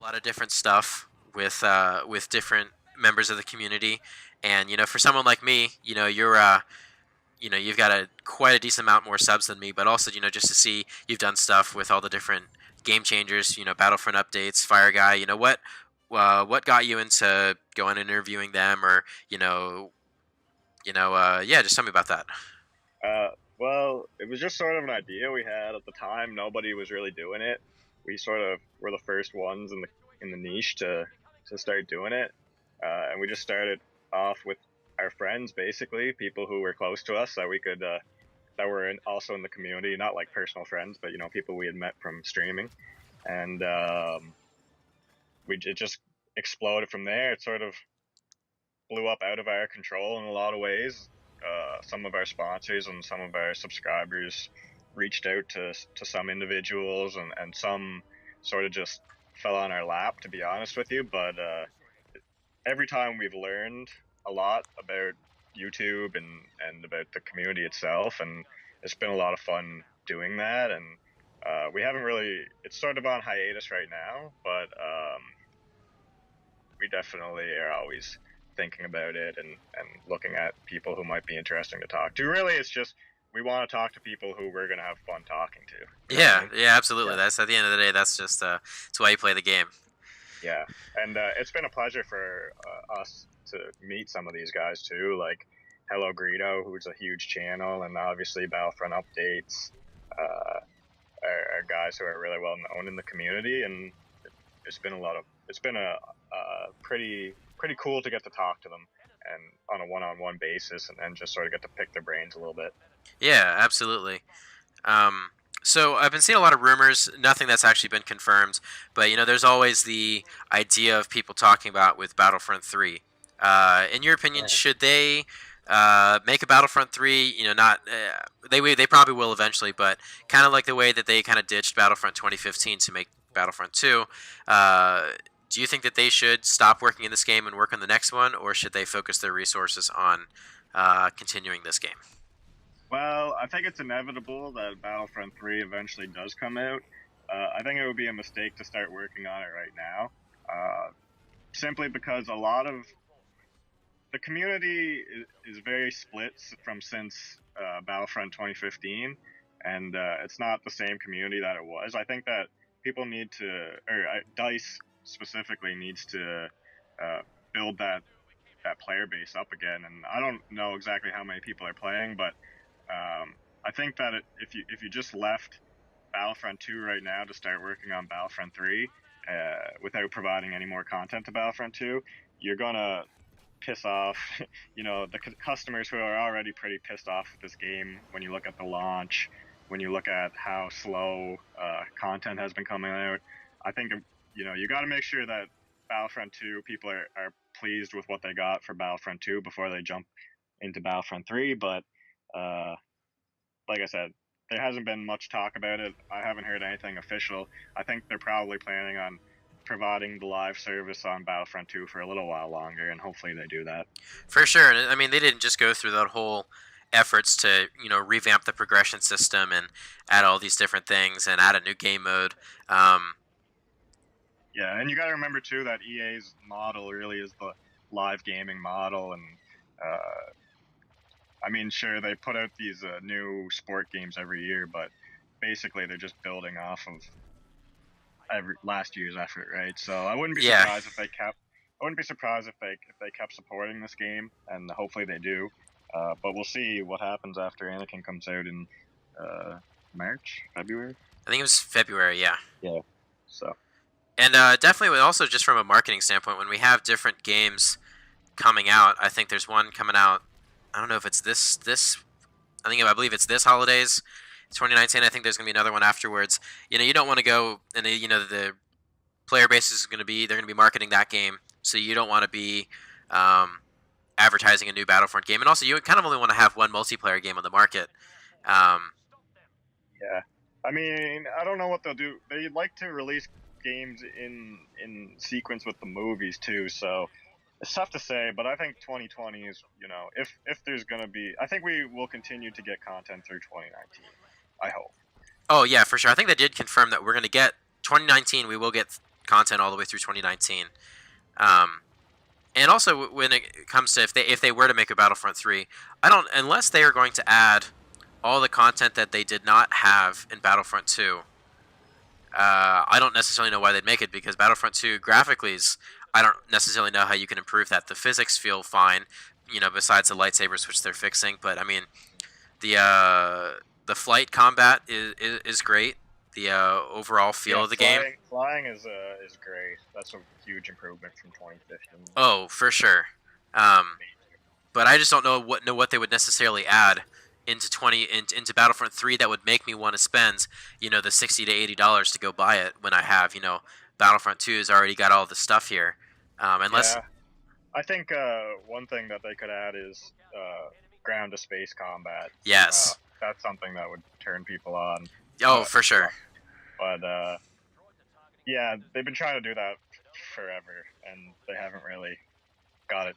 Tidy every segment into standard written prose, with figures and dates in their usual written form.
a lot of different stuff with different members of the community, and for someone like me, you've got quite a decent amount more subs than me, but also just to see you've done stuff with all the different game changers, Battlefront updates, Fire Guy. What got you into going and interviewing them, or yeah, just tell me about that. Uh, well, it was just sort of an idea we had at the time. Nobody was really doing it. We sort of were the first ones in the niche to start doing it, and we just started off with our friends, basically people who were close to us that we could that were also in the community, not like personal friends, but people we had met from streaming, and it just exploded from there. It sort of blew up out of our control in a lot of ways. Some of our sponsors and some of our subscribers reached out to some individuals, and some sort of just fell on our lap, to be honest with you. But every time we've learned a lot about YouTube and about the community itself, and it's been a lot of fun doing that. And we haven't really, it's sort of on hiatus right now, but we definitely are always thinking about it and looking at people who might be interesting to talk to. Really, it's just we want to talk to people who we're gonna have fun talking to. You know what I Yeah, mean? yeah, absolutely. Yeah, That's at the end of the day. That's just it's why you play the game. yeah. And it's been a pleasure for us to meet some of these guys too, like Hello Greedo, who's a huge channel, and obviously Battlefront updates. Are guys who are really well known in the community, and it's been a lot of it's been a pretty cool to get to talk to them and on a one-on-one basis, and then just sort of get to pick their brains a little bit. Yeah, absolutely. Um, so I've been seeing a lot of rumors, nothing that's actually been confirmed, but there's always the idea of people talking about with Battlefront 3. In your opinion, should they make a Battlefront 3? Not they probably will eventually, but kind of like the way that they kind of ditched Battlefront 2015 to make Battlefront 2. Uh, do you think that they should stop working in this game and work on the next one, or should they focus their resources on continuing this game? Well, I think it's inevitable that Battlefront 3 eventually does come out. I think it would be a mistake to start working on it right now, simply because a lot of the community is very split from since Battlefront 2015, and it's not the same community that it was. I think that people need to, or Dice specifically needs to uh, build that player base up again. And I don't know exactly how many people are playing, but I think that if you just left Battlefront 2 right now to start working on Battlefront 3 without providing any more content to Battlefront 2, you're gonna piss off, the customers who are already pretty pissed off with this game. When you look at the launch, when you look at how slow content has been coming out, I think you got to make sure that Battlefront 2 people are pleased with what they got for Battlefront 2 before they jump into Battlefront 3. But uh, like I said, there hasn't been much talk about it. I haven't heard anything official. I think they're probably planning on providing the live service on Battlefront 2 for a little while longer, and hopefully they do that. For sure, and I mean they didn't just go through that whole efforts to revamp the progression system and add all these different things and add a new game mode. Um, Yeah, and you got to remember too that EA's model really is the live gaming model, and I mean, sure they put out these new sport games every year, but basically they're just building off of every last year's effort, right? So I wouldn't be yeah, surprised if they kept. I wouldn't be surprised if they kept supporting this game, and hopefully they do. But we'll see what happens after Anakin comes out in uh, March, February. I think it was February. Yeah, Yeah. So and definitely also just from a marketing standpoint, when we have different games coming out, I think there's one coming out. I don't know if it's this. I believe it's this holidays, 2019. I think there's gonna be another one afterwards. You don't want to go and the player base is going to be they're going to be marketing that game, so you don't want to be um, advertising a new Battlefront game, and also you kind of only want to have one multiplayer game on the market. Um, yeah, I mean, I don't know what they'll do. They like to release games in sequence with the movies too, so it's tough to say. But I think 2020 is, if there's gonna be, I think we will continue to get content through 2019. I hope. oh yeah, for sure. I think they did confirm that we're going to get 2019. We will get content all the way through 2019. Um, and also, when it comes to if they were to make a Battlefront 3, I don't unless they are going to add all the content that they did not have in Battlefront 2. I don't necessarily know why they'd make it, because Battlefront 2 graphically is, I don't necessarily know how you can improve that. The physics feel fine, besides the lightsabers, which they're fixing. But I mean, the flight combat is great. The overall feel Yeah, of the game. flying is great. That's a huge improvement from 2015. Oh, for sure. Um, but I just don't know what they would necessarily add into Battlefront 3 that would make me want to spend the $60 to $80 to go buy it, when I have Battlefront 2 has already got all the stuff here. Unless Yeah, I think one thing that they could add is ground to space combat. yes, That's something that would turn people on. oh for sure. But yeah, they've been trying to do that forever, and they haven't really got it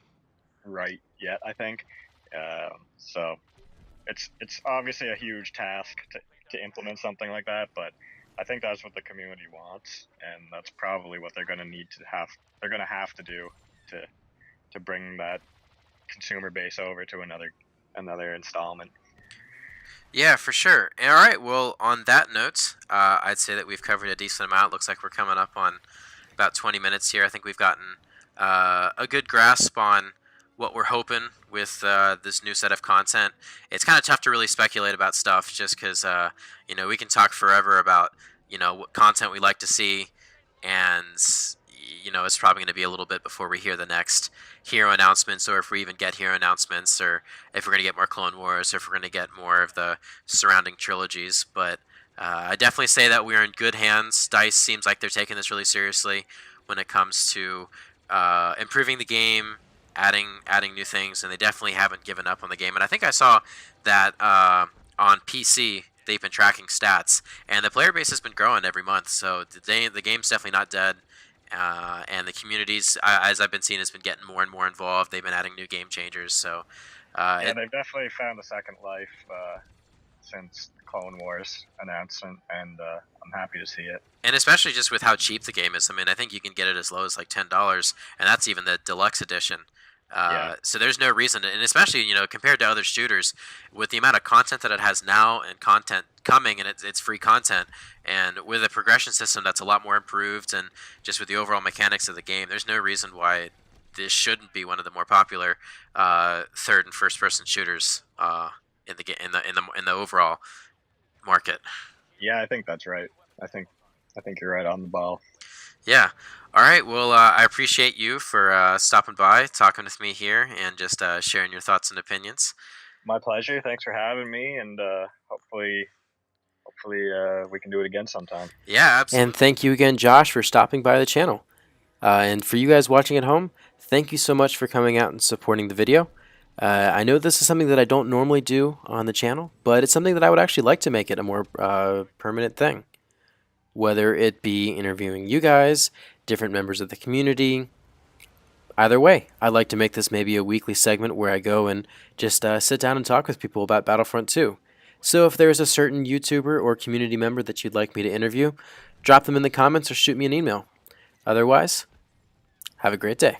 right yet, I think. So it's obviously a huge task to implement something like that, but I think that's what the community wants, and that's probably what they're going to need to have. They're going to have to do to bring that consumer base over to another installment. Yeah, for sure. All right. Well, on that note, I'd say that we've covered a decent amount. Looks like we're coming up on about 20 minutes here. I think we've gotten a good grasp on what we're hoping with this new set of content. It's kind of tough to really speculate about stuff, just because we can talk forever about what content we like to see, and it's probably going to be a little bit before we hear the next hero announcements, or if we even get hero announcements, or if we're going to get more Clone Wars, or if we're going to get more of the surrounding trilogies. But I definitely say that we're in good hands. DICE seems like they're taking this really seriously when it comes to improving the game, adding new things, and they definitely haven't given up on the game. And I think I saw that on PC they've been tracking stats, and the player base has been growing every month. So the game's definitely not dead. And the communities, as I've been seeing, has been getting more and more involved. They've been adding new game changers. So Yeah, they've definitely found a second life since the Clone Wars announcement, and I'm happy to see it. and especially just with how cheap the game is. I mean, I think you can get it as low as like $10, and that's even the deluxe edition. Yeah. So there's no reason, and especially compared to other shooters, with the amount of content that it has now and content coming, and it's free content, and with a progression system that's a lot more improved, and just with the overall mechanics of the game, there's no reason why this shouldn't be one of the more popular third and first person shooters in the overall market. Yeah, I think that's right. I think you're right on the ball. Yeah. All right. Well, I appreciate you for stopping by, talking with me here, and just sharing your thoughts and opinions. My pleasure. Thanks for having me, and hopefully we can do it again sometime. Yeah, absolutely. And thank you again, Josh, for stopping by the channel. And for you guys watching at home, thank you so much for coming out and supporting the video. I know this is something that I don't normally do on the channel, but it's something that I would actually like to make it a more permanent thing. Whether it be interviewing you guys, different members of the community. Either way, I'd like to make this maybe a weekly segment where I go and just sit down and talk with people about Battlefront 2. So if there's a certain YouTuber or community member that you'd like me to interview, drop them in the comments or shoot me an email. Otherwise, have a great day.